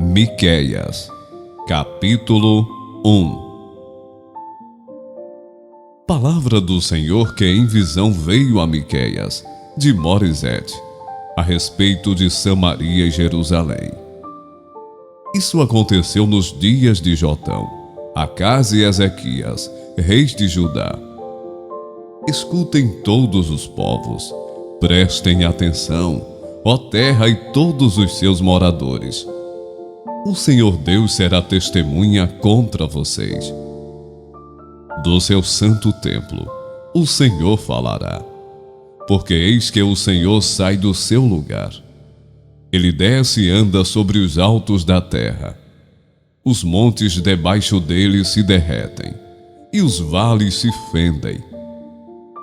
Miqueias, capítulo 1. Palavra do Senhor que em visão veio a Miqueias, de Morizete, a respeito de Samaria e Jerusalém. Isso aconteceu nos dias de Jotão, Acás e Ezequias, reis de Judá. Escutem todos os povos, prestem atenção, ó terra e todos os seus moradores. O Senhor Deus será testemunha contra vocês. Do seu santo templo, o Senhor falará, porque eis que o Senhor sai do seu lugar. Ele desce e anda sobre os altos da terra. Os montes debaixo dele se derretem, e os vales se fendem.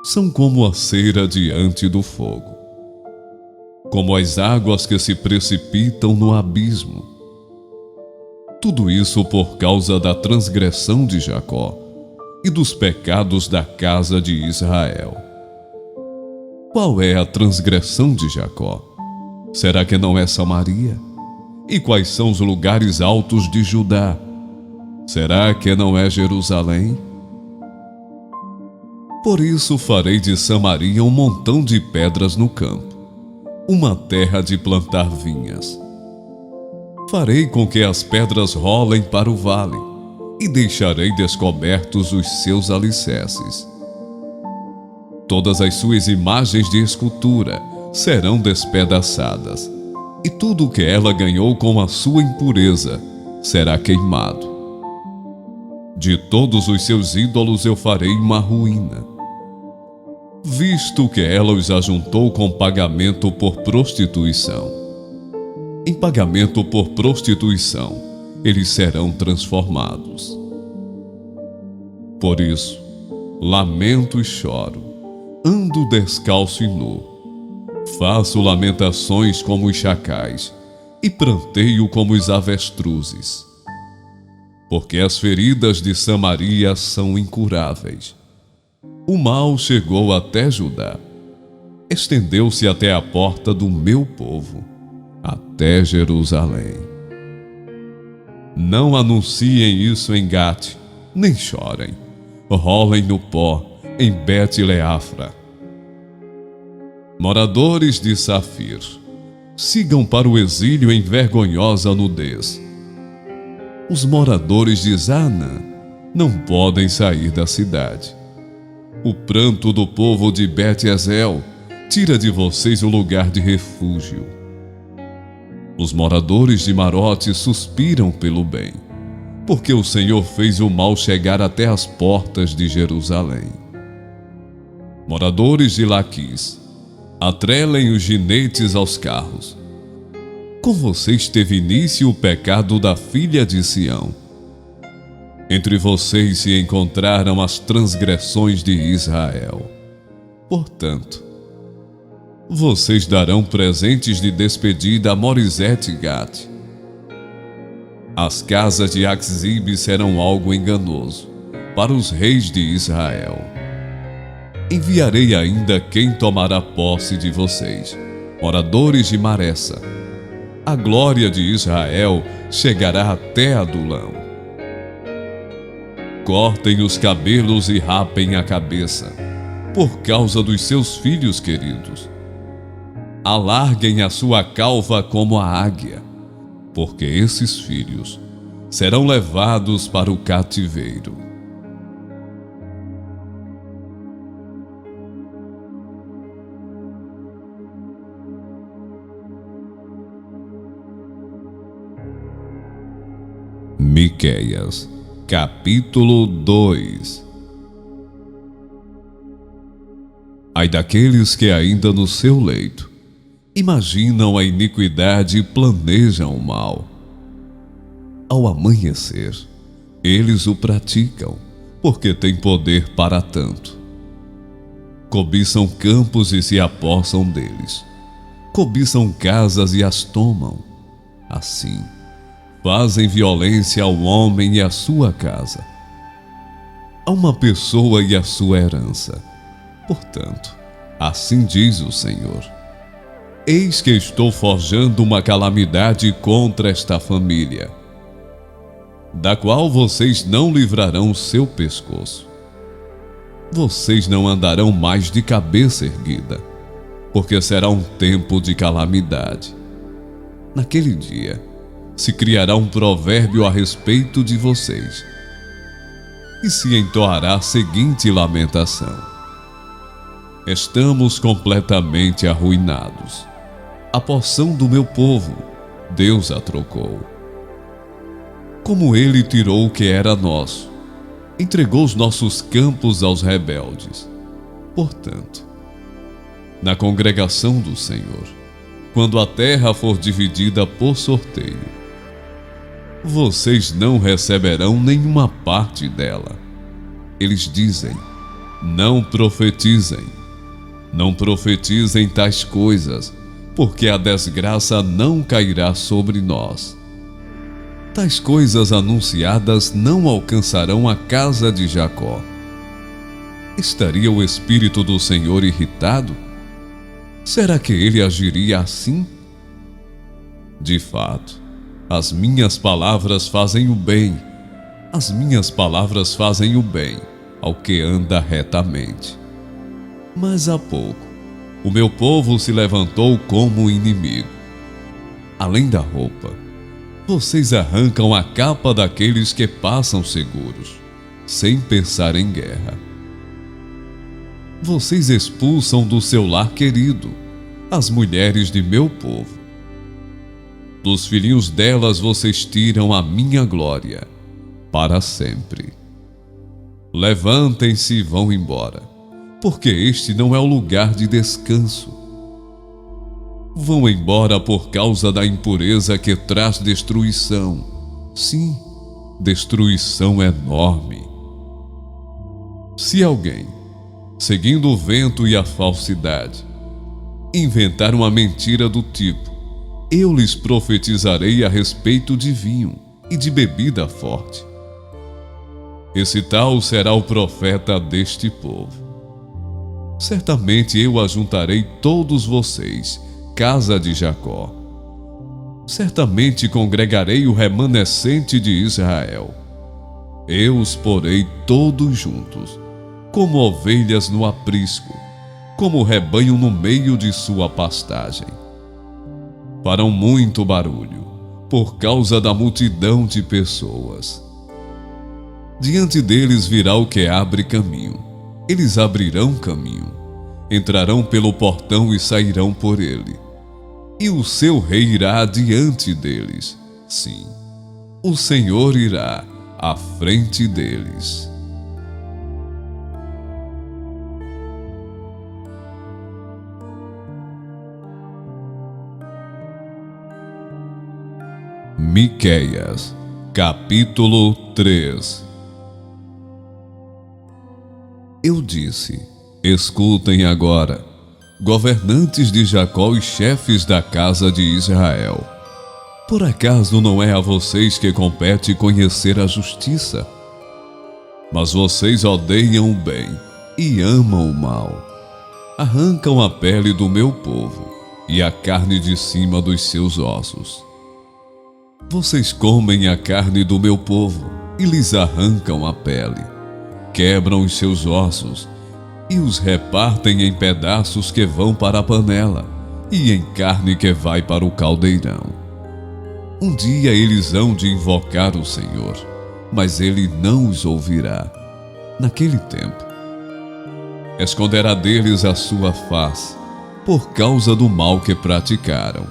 São como a cera diante do fogo, como as águas que se precipitam no abismo. Tudo isso por causa da transgressão de Jacó e dos pecados da casa de Israel. Qual é a transgressão de Jacó? Será que não é Samaria? E quais são os lugares altos de Judá? Será que não é Jerusalém? Por isso farei de Samaria um montão de pedras no campo, uma terra de plantar vinhas. Farei com que as pedras rolem para o vale, e deixarei descobertos os seus alicerces. Todas as suas imagens de escultura serão despedaçadas, e tudo o que ela ganhou com a sua impureza será queimado. De todos os seus ídolos eu farei uma ruína, visto que ela os ajuntou com pagamento por prostituição. Em pagamento por prostituição, eles serão transformados. Por isso, lamento e choro, ando descalço e nu, faço lamentações como os chacais e pranteio como os avestruzes. Porque as feridas de Samaria são incuráveis. O mal chegou até Judá, estendeu-se até a porta do meu povo, até Jerusalém. Não anunciem isso em Gate, nem chorem, rolem no pó em Bet-Leafra. Moradores de Safir, sigam para o exílio em vergonhosa nudez. Os moradores de Zana não podem sair da cidade. O pranto do povo de Bet-Ezel tira de vocês o lugar de refúgio. Os moradores de Marote suspiram pelo bem, porque o Senhor fez o mal chegar até as portas de Jerusalém. Moradores de Laquis, atrelem os ginetes aos carros. Com vocês teve início o pecado da filha de Sião. Entre vocês se encontraram as transgressões de Israel. Portanto, vocês darão presentes de despedida a Morizete e Gate. As casas de Axibe serão algo enganoso para os reis de Israel. Enviarei ainda quem tomará posse de vocês, moradores de Maressa. A glória de Israel chegará até Adulão. Cortem os cabelos e rapem a cabeça, por causa dos seus filhos queridos. Alarguem a sua calva como a águia, porque esses filhos serão levados para o cativeiro. Miqueias, capítulo 2. Ai daqueles que ainda no seu leito imaginam a iniquidade e planejam o mal. Ao amanhecer, eles o praticam, porque têm poder para tanto. Cobiçam campos e se apossam deles. Cobiçam casas e as tomam. Assim, fazem violência ao homem e à sua casa, a uma pessoa e à sua herança. Portanto, assim diz o Senhor: Eis que estou forjando uma calamidade contra esta família, da qual vocês não livrarão seu pescoço. Vocês não andarão mais de cabeça erguida, porque será um tempo de calamidade. Naquele dia, se criará um provérbio a respeito de vocês, e se entoará a seguinte lamentação: estamos completamente arruinados. A porção do meu povo, Deus a trocou. Como ele tirou o que era nosso, entregou os nossos campos aos rebeldes. Portanto, na congregação do Senhor, quando a terra for dividida por sorteio, vocês não receberão nenhuma parte dela. Eles dizem: não profetizem. Não profetizem tais coisas, porque a desgraça não cairá sobre nós. Tais coisas anunciadas não alcançarão a casa de Jacó. Estaria o Espírito do Senhor irritado? Será que ele agiria assim? De fato, as minhas palavras fazem o bem. As minhas palavras fazem o bem ao que anda retamente. Mas há pouco, o meu povo se levantou como inimigo. Além da roupa, vocês arrancam a capa daqueles que passam seguros, sem pensar em guerra. Vocês expulsam do seu lar querido as mulheres de meu povo. Dos filhinhos delas vocês tiram a minha glória para sempre. Levantem-se e vão embora, porque este não é o lugar de descanso. Vão embora por causa da impureza que traz destruição. Sim, destruição enorme. Se alguém, seguindo o vento e a falsidade, inventar uma mentira do tipo: eu lhes profetizarei a respeito de vinho e de bebida forte, esse tal será o profeta deste povo. Certamente eu ajuntarei todos vocês, casa de Jacó. Certamente congregarei o remanescente de Israel. Eu os porei todos juntos, como ovelhas no aprisco, como rebanho no meio de sua pastagem. Farão muito barulho, por causa da multidão de pessoas. Diante deles virá o que abre caminho. Eles abrirão caminho, entrarão pelo portão e sairão por ele. E o seu rei irá adiante deles. Sim, o Senhor irá à frente deles. Miqueias, capítulo 3. Eu disse: escutem agora, governantes de Jacó e chefes da casa de Israel. Por acaso não é a vocês que compete conhecer a justiça? Mas vocês odeiam o bem e amam o mal. Arrancam a pele do meu povo e a carne de cima dos seus ossos. Vocês comem a carne do meu povo e lhes arrancam a pele. Quebram os seus ossos e os repartem em pedaços que vão para a panela e em carne que vai para o caldeirão. Um dia eles hão de invocar o Senhor, mas ele não os ouvirá. Naquele tempo, esconderá deles a sua face, por causa do mal que praticaram.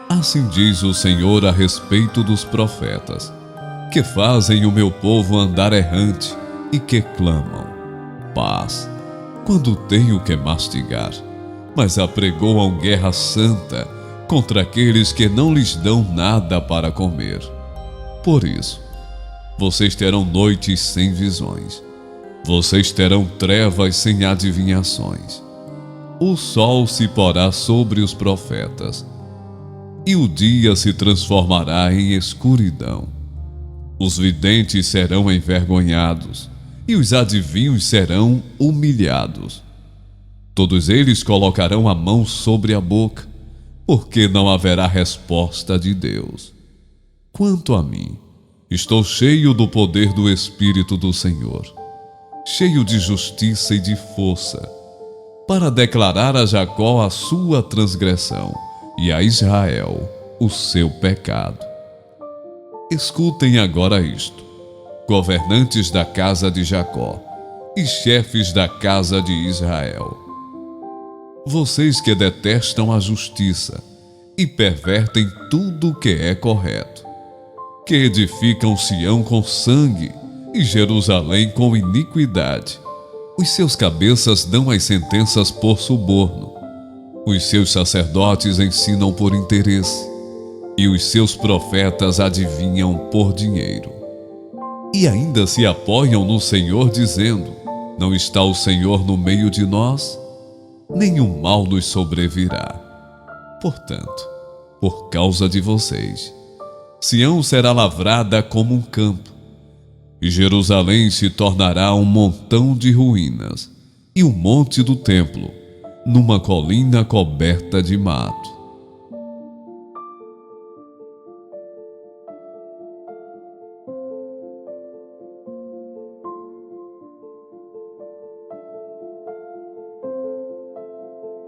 Assim diz o Senhor a respeito dos profetas, que fazem o meu povo andar errante e que clamam paz, quando têm o que mastigar, mas apregoam guerra santa contra aqueles que não lhes dão nada para comer. Por isso, vocês terão noites sem visões, vocês terão trevas sem adivinhações. O sol se porá sobre os profetas, e o dia se transformará em escuridão. Os videntes serão envergonhados, e os adivinhos serão humilhados. Todos eles colocarão a mão sobre a boca porque não haverá resposta de Deus. Quanto a mim, estou cheio do poder do Espírito do Senhor, cheio de justiça e de força, para declarar a Jacó a sua transgressão e a Israel o seu pecado. Escutem agora isto, governantes da casa de Jacó e chefes da casa de Israel. Vocês que detestam a justiça e pervertem tudo o que é correto, que edificam Sião com sangue e Jerusalém com iniquidade. Os seus cabeças dão as sentenças por suborno, os seus sacerdotes ensinam por interesse, e os seus profetas adivinham por dinheiro. E ainda se apoiam no Senhor, dizendo: não está o Senhor no meio de nós? Nenhum mal nos sobrevirá. Portanto, por causa de vocês, Sião será lavrada como um campo, e Jerusalém se tornará um montão de ruínas, e o monte do templo, numa colina coberta de mato.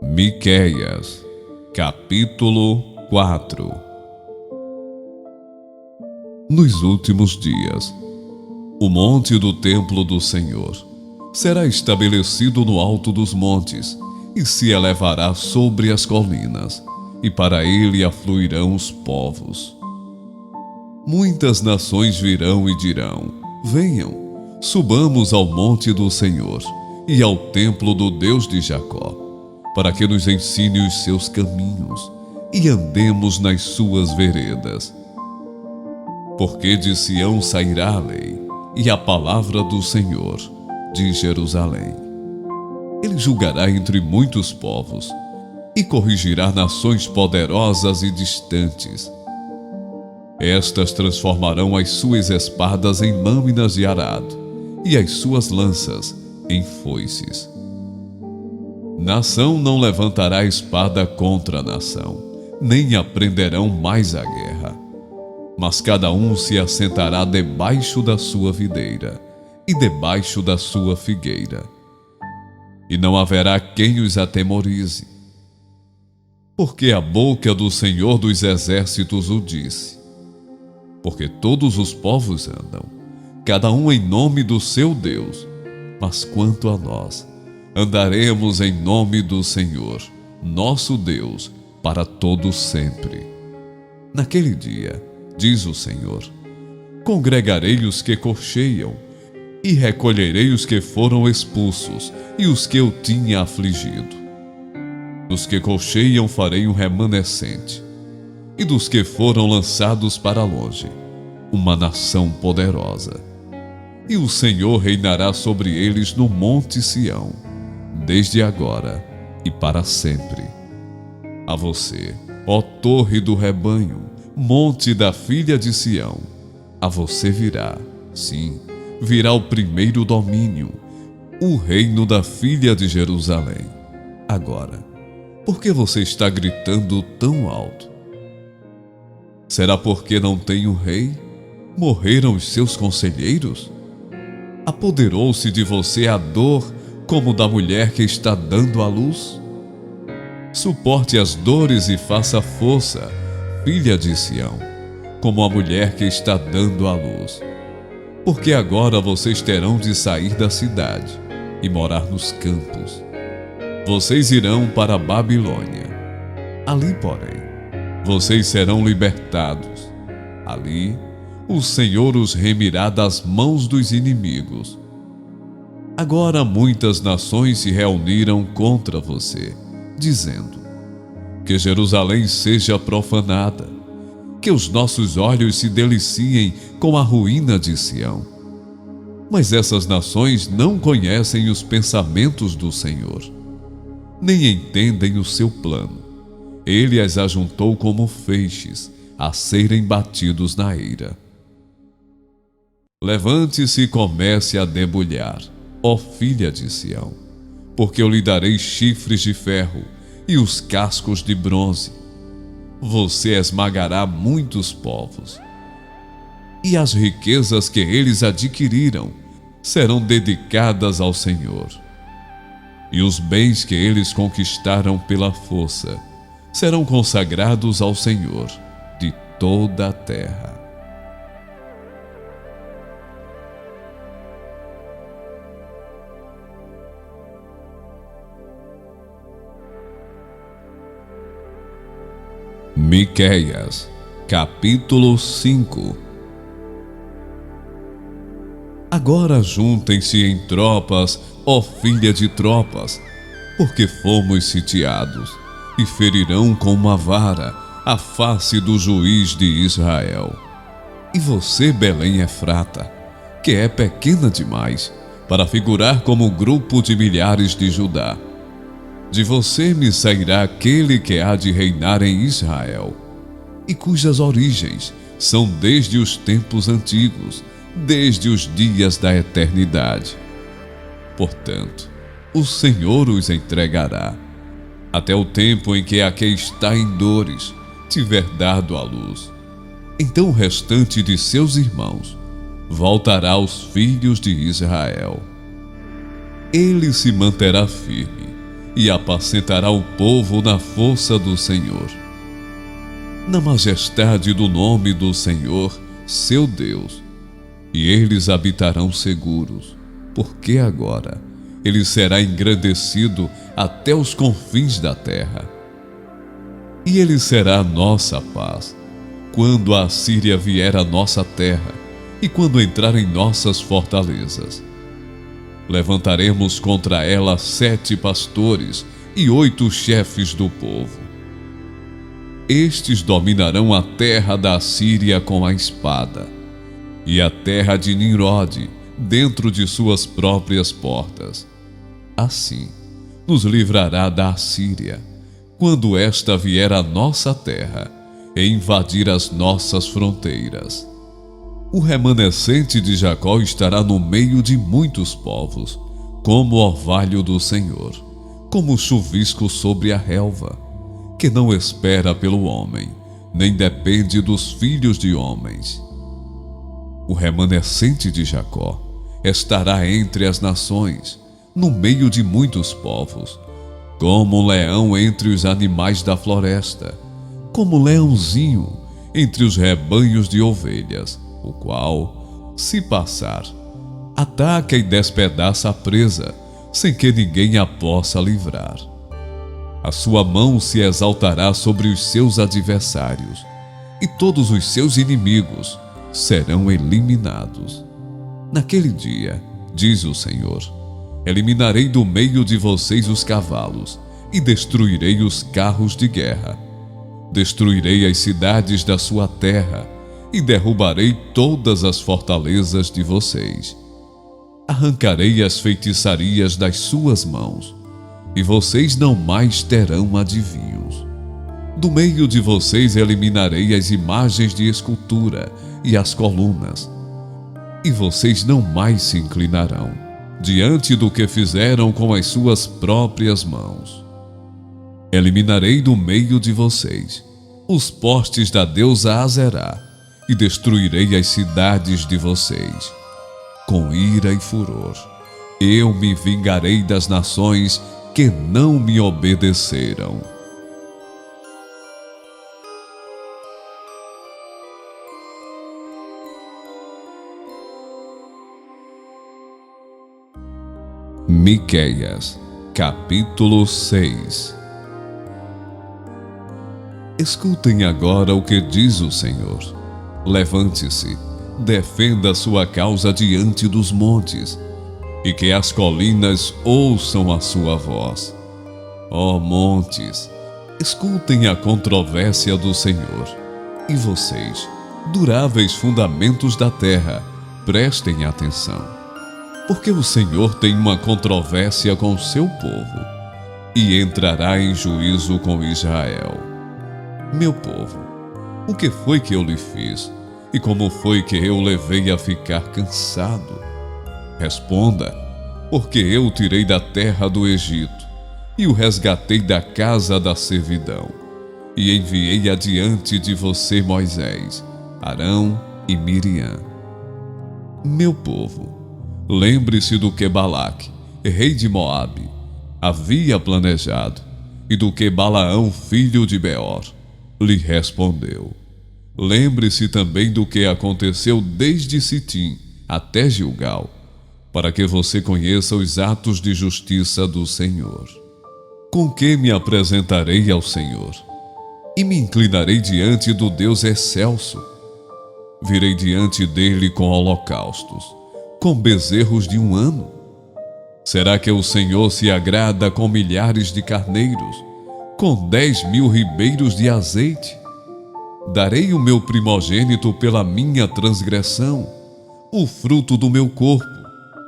Miqueias, capítulo 4. Nos últimos dias, o monte do templo do Senhor será estabelecido no alto dos montes e se elevará sobre as colinas, e para ele afluirão os povos. Muitas nações virão e dirão: venham, subamos ao monte do Senhor e ao templo do Deus de Jacó, para que nos ensine os seus caminhos e andemos nas suas veredas. Porque de Sião sairá a lei e a palavra do Senhor de Jerusalém. Ele julgará entre muitos povos e corrigirá nações poderosas e distantes. Estas transformarão as suas espadas em lâminas de arado e as suas lanças em foices. Nação não levantará espada contra nação, nem aprenderão mais a guerra. Mas cada um se assentará debaixo da sua videira e debaixo da sua figueira, e não haverá quem os atemorize. Porque a boca do Senhor dos Exércitos o disse. Porque todos os povos andam, cada um em nome do seu Deus, mas quanto a nós, andaremos em nome do Senhor, nosso Deus, para todo sempre. Naquele dia, diz o Senhor, congregarei os que cocheiam, e recolherei os que foram expulsos, e os que eu tinha afligido. Dos que cocheiam farei um remanescente, e dos que foram lançados para longe, uma nação poderosa. E o Senhor reinará sobre eles no monte Sião, desde agora e para sempre. A você, ó torre do rebanho, monte da filha de Sião, a você virá, sim, virá o primeiro domínio, o reino da filha de Jerusalém. Agora, por que você está gritando tão alto? Será porque não tem um rei? Morreram os seus conselheiros? Apoderou-se de você a dor como da mulher que está dando à luz? Suporte as dores e faça força, filha de Sião, como a mulher que está dando à luz. Porque agora vocês terão de sair da cidade e morar nos campos. Vocês irão para a Babilônia. Ali, porém, vocês serão libertados. Ali, o Senhor os remirá das mãos dos inimigos. Agora muitas nações se reuniram contra você, dizendo: que Jerusalém seja profanada, que os nossos olhos se deliciem com a ruína de Sião. Mas essas nações não conhecem os pensamentos do Senhor, nem entendem o seu plano. Ele as ajuntou como feixes, a serem batidos na eira. Levante-se e comece a debulhar, ó filha de Sião, porque eu lhe darei chifres de ferro e os cascos de bronze, você esmagará muitos povos. E as riquezas que eles adquiriram serão dedicadas ao Senhor. E os bens que eles conquistaram pela força serão consagrados ao Senhor de toda a terra. Miqueias, capítulo 5. Agora juntem-se em tropas, ó filha de tropas, porque fomos sitiados, e ferirão com uma vara a face do juiz de Israel. E você, Belém Efrata, que é pequena demais para figurar como grupo de milhares de Judá, de você me sairá aquele que há de reinar em Israel, e cujas origens são desde os tempos antigos, desde os dias da eternidade. Portanto, o Senhor os entregará, até o tempo em que a que está em dores tiver dado à luz. Então o restante de seus irmãos voltará aos filhos de Israel. Ele se manterá firme e apacentará o povo na força do Senhor, na majestade do nome do Senhor, seu Deus, e eles habitarão seguros, porque agora ele será engrandecido até os confins da terra. E ele será a nossa paz, quando a Assíria vier à nossa terra e quando entrar em nossas fortalezas. Levantaremos contra ela 7 pastores e 8 chefes do povo. Estes dominarão a terra da Assíria com a espada, e a terra de Nimrode dentro de suas próprias portas. Assim, nos livrará da Assíria, quando esta vier à nossa terra e invadir as nossas fronteiras. O remanescente de Jacó estará no meio de muitos povos, como o orvalho do Senhor, como o chuvisco sobre a relva, que não espera pelo homem, nem depende dos filhos de homens. O remanescente de Jacó estará entre as nações, no meio de muitos povos, como um leão entre os animais da floresta, como um leãozinho entre os rebanhos de ovelhas, o qual, se passar, ataca e despedaça a presa, sem que ninguém a possa livrar. A sua mão se exaltará sobre os seus adversários, e todos os seus inimigos serão eliminados. Naquele dia, diz o Senhor, eliminarei do meio de vocês os cavalos, e destruirei os carros de guerra. Destruirei as cidades da sua terra, e derrubarei todas as fortalezas de vocês. Arrancarei as feitiçarias das suas mãos, e vocês não mais terão adivinhos. Do meio de vocês eliminarei as imagens de escultura e as colunas, e vocês não mais se inclinarão diante do que fizeram com as suas próprias mãos. Eliminarei do meio de vocês os postes da deusa Azerá, e destruirei as cidades de vocês. Com ira e furor, eu me vingarei das nações que não me obedeceram. Miqueias, capítulo 6. Escutem agora o que diz o Senhor. Levante-se, defenda sua causa diante dos montes, e que as colinas ouçam a sua voz. Ó montes, escutem a controvérsia do Senhor, e vocês, duráveis fundamentos da terra, prestem atenção. Porque o Senhor tem uma controvérsia com seu povo, e entrará em juízo com Israel. Meu povo, o que foi que eu lhe fiz? E como foi que eu levei a ficar cansado? Responda, porque eu o tirei da terra do Egito, e o resgatei da casa da servidão, e enviei adiante de você Moisés, Arão e Miriam. Meu povo, lembre-se do que Balaque, rei de Moabe, havia planejado e do que Balaão, filho de Beor, lhe respondeu. Lembre-se também do que aconteceu desde Sitim até Gilgal, para que você conheça os atos de justiça do Senhor. Com que me apresentarei ao Senhor e me inclinarei diante do Deus excelso. Virei diante dele com holocaustos, com bezerros de 1 ano. Será que o Senhor se agrada com milhares de carneiros, com 10.000 ribeiros de azeite? Darei o meu primogênito pela minha transgressão, o fruto do meu corpo,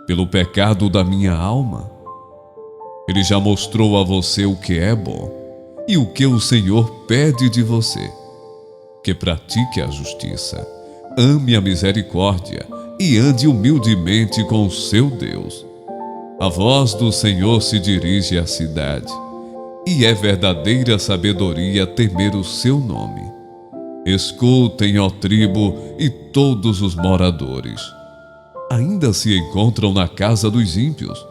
pelo pecado da minha alma. Ele já mostrou a você o que é bom e o que o Senhor pede de você: que pratique a justiça, ame a misericórdia e ande humildemente com o seu Deus. A voz do Senhor se dirige à cidade, e é verdadeira sabedoria temer o seu nome. Escutem, ó tribo, e todos os moradores. Ainda se encontram na casa dos ímpios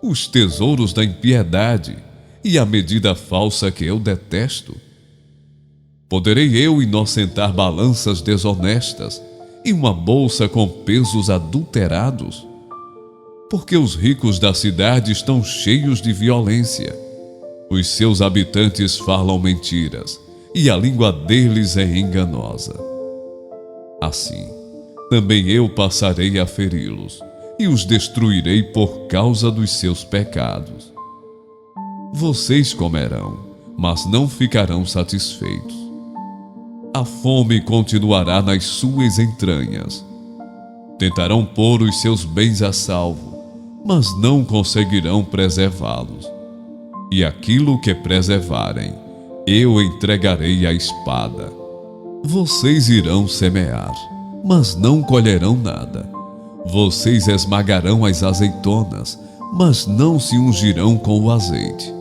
os tesouros da impiedade e a medida falsa que eu detesto. Poderei eu inocentar balanças desonestas e uma bolsa com pesos adulterados? Porque os ricos da cidade estão cheios de violência. Os seus habitantes falam mentiras, e a língua deles é enganosa. Assim, também eu passarei a feri-los, e os destruirei por causa dos seus pecados. Vocês comerão, mas não ficarão satisfeitos. A fome continuará nas suas entranhas. Tentarão pôr os seus bens a salvo, mas não conseguirão preservá-los. E aquilo que preservarem, eu entregarei à espada. Vocês irão semear, mas não colherão nada. Vocês esmagarão as azeitonas, mas não se ungirão com o azeite.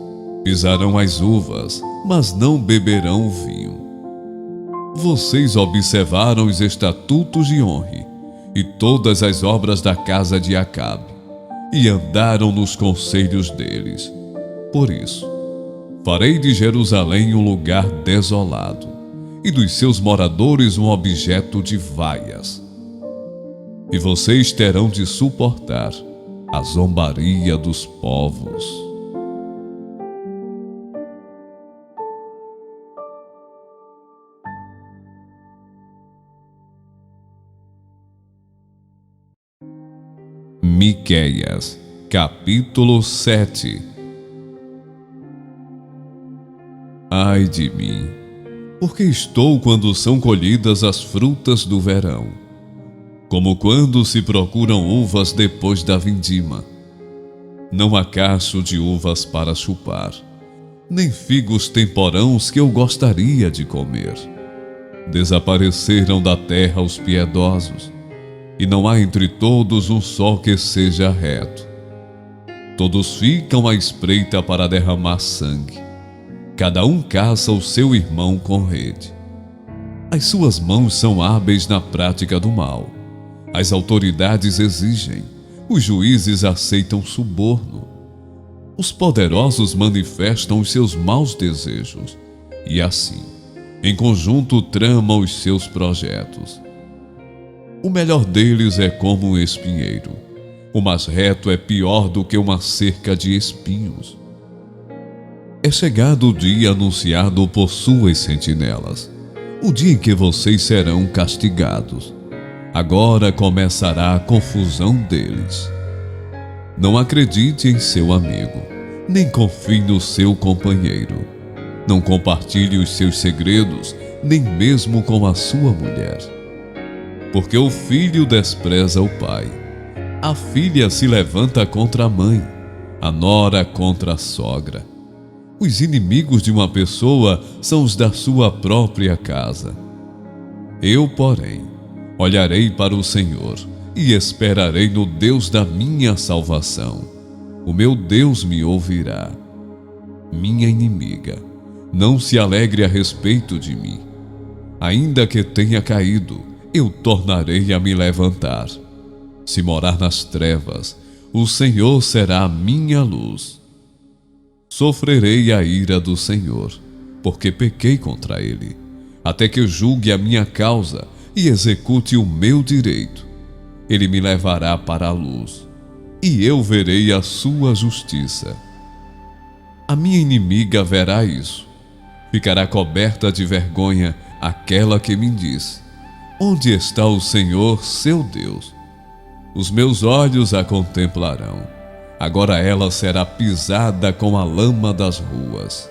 Pisarão as uvas, mas não beberão o vinho. Vocês observaram os estatutos de Onre e todas as obras da casa de Acabe, e andaram nos conselhos deles. Por isso, farei de Jerusalém um lugar desolado, e dos seus moradores um objeto de vaias. E vocês terão de suportar a zombaria dos povos. Miqueias, capítulo 7. Ai de mim, porque estou quando são colhidas as frutas do verão, como quando se procuram uvas depois da vindima. Não há cacho de uvas para chupar, nem figos temporãos que eu gostaria de comer. Desapareceram da terra os piedosos, e não há entre todos um só que seja reto. Todos ficam à espreita para derramar sangue. Cada um caça o seu irmão com rede. As suas mãos são hábeis na prática do mal. As autoridades exigem, os juízes aceitam suborno. Os poderosos manifestam os seus maus desejos, e assim, em conjunto tramam os seus projetos. O melhor deles é como um espinheiro. O mais reto é pior do que uma cerca de espinhos. É chegado o dia anunciado por suas sentinelas, o dia em que vocês serão castigados. Agora começará a confusão deles. Não acredite em seu amigo, nem confie no seu companheiro. Não compartilhe os seus segredos, nem mesmo com a sua mulher. Porque o filho despreza o pai, a filha se levanta contra a mãe, a nora contra a sogra. Os inimigos de uma pessoa são os da sua própria casa. Eu, porém, olharei para o Senhor e esperarei no Deus da minha salvação. O meu Deus me ouvirá. Minha inimiga, Não se alegre a respeito de mim. Ainda que tenha caído, eu tornarei a me levantar. Se morar nas trevas, o Senhor será a minha luz. Sofrerei a ira do Senhor, porque pequei contra ele, até que julgue a minha causa e execute o meu direito. Ele me levará para a luz, e eu verei a sua justiça. A minha inimiga verá isso. Ficará coberta de vergonha aquela que me diz: onde está o Senhor, seu Deus? Os meus olhos a contemplarão. Agora ela será pisada com a lama das ruas.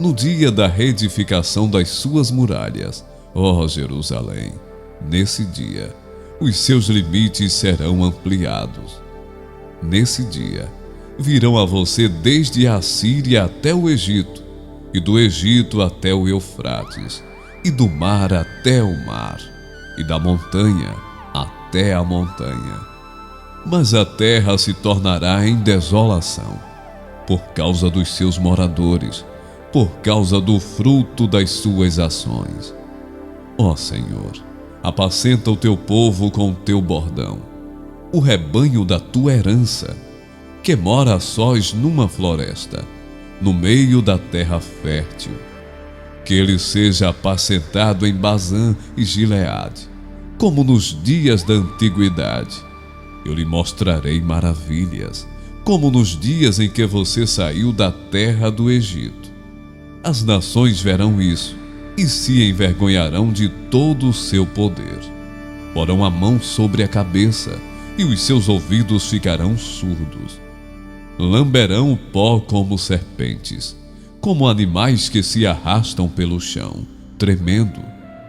No dia da reedificação das suas muralhas, ó Jerusalém, nesse dia, os seus limites serão ampliados. Nesse dia, virão a você desde a Assíria até o Egito, e do Egito até o Eufrates, e do mar até o mar, e da montanha até a montanha. Mas a terra se tornará em desolação, por causa dos seus moradores, por causa do fruto das suas ações. Ó Senhor, apacenta o teu povo com o teu bordão, o rebanho da tua herança, que mora a sós numa floresta, no meio da terra fértil. Que ele seja apacentado em Bazã e Gileade, como nos dias da antiguidade. Eu lhe mostrarei maravilhas, como nos dias em que você saiu da terra do Egito. As nações verão isso e se envergonharão de todo o seu poder. Porão a mão sobre a cabeça e os seus ouvidos ficarão surdos. Lamberão o pó como serpentes, como animais que se arrastam pelo chão, tremendo.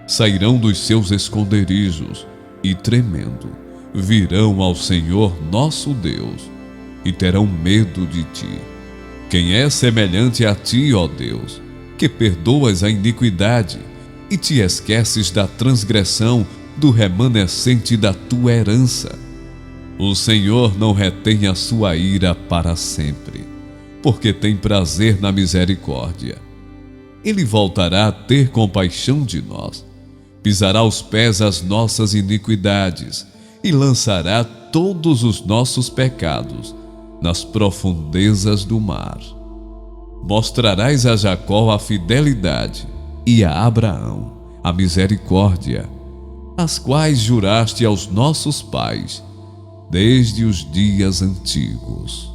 Sairão dos seus esconderijos e, tremendo, virão ao Senhor nosso Deus e terão medo de ti. Quem é semelhante a ti, ó Deus, que perdoas a iniquidade e te esqueces da transgressão do remanescente da tua herança? O Senhor não retém a sua ira para sempre, porque tem prazer na misericórdia. Ele voltará a ter compaixão de nós, pisará aos pés as nossas iniquidades e lançará todos os nossos pecados nas profundezas do mar. Mostrarás a Jacó a fidelidade e a Abraão a misericórdia, as quais juraste aos nossos pais desde os dias antigos.